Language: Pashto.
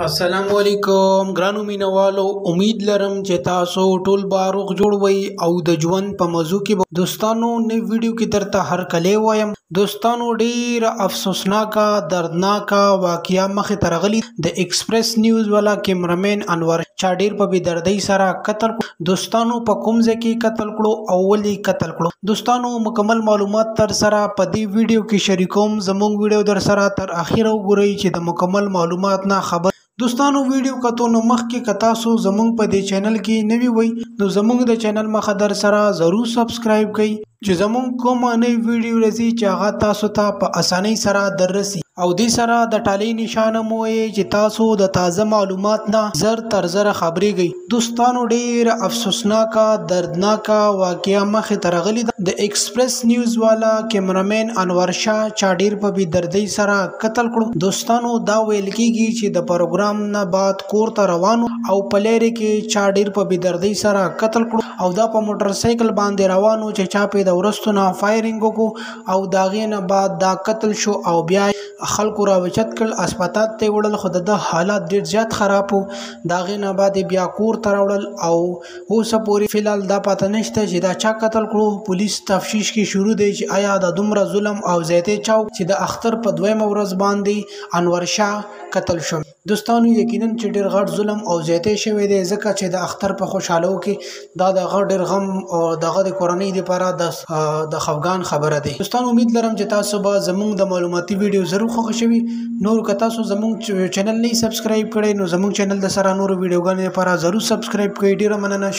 अस्सलामुअलैकुम ګرانو مینوالو، امید لرم چې تاسو ټول به روغ جوړ وئ او د ژوند په موضوع کې دوستانو نوی ویډیو کې درته هر کله وایم دوستانو ډیر افسوسناکه دردناکه واقعیا مخې ته راغلي د ایکسپریس نیوز والا کیمرامین انور چا ډیر په بېدردۍ سره قتل دوستانو په کوم ځای کې قتل کړو او ولې قتل کړو دوستانو مکمل معلومات تر سره په دې ویډیو کې شریکوم زموږ ویډیو در سره تر اخره وګورئ چې د مکمل معلومات نه خبر دوستانو ویډیو کتو نو مخکې که تاسو زمونږ په دې چینل کې نوی وئ نو زمونږ د چینل مخه در سره ضرور سبسکرایب کړئ چې زمونږ کومه نوی ویډیو راځي چې هغه تاسو ته په اسانۍ سره دررسي او دې سره د ټالۍ نشانه مو چې تاسو د تازه معلومات نه زر تر زره خبرېږئ دوستانو ډیر افسوسناکه دردناکه واقعیا مخې ته راغلي د ایکسپریس نیوز والا کیمرامین انور شاه چا ډیر په بېدردۍ سره قتل کړو دوستانو دا ویل کېږي چې د پروګرام نه بعد کور ته روانو او په لارې کې چا ډیر په بېدردۍ سره قتل کړو او دا په موټر سایکل باندې روانو چې چا په د ورستو نه فایرینګ وکړو او د هغې نه بعد دا قتل شو او بیا خلکو راوچت کړل اسپتال ته وړل خو د حالات ډیر زیات خراب وو د هغې نه بعد بیا کور ته راوړل او اوسه پورې فلحال دا پته نشته چې دا چا قتل کړو پولیس تفتیش کې شروع دی چې آیا د دومره ظلم او زیاتې چاو چې د اختر په دویمه ورځ باندې انور شاه قتل شو دوستانو یقینا چې ډیر غټ ظلم او زیاتې شوی دی ځکه چې د اختر په خوشحالو کې دا د ډیر غم او دغه د کورنۍ لپاره د خفګان خبره ده دوستانو امید لرم چې تاسو به زموږ د معلوماتي ویډیو ضرور خوښ شوي نور که تاسو زموږ چینل نه سبسکرایب کړئ نو زموږ چینل د سره نور ویډیوګانو لپاره ضرور سبسکرایب کړئ ډیره مننه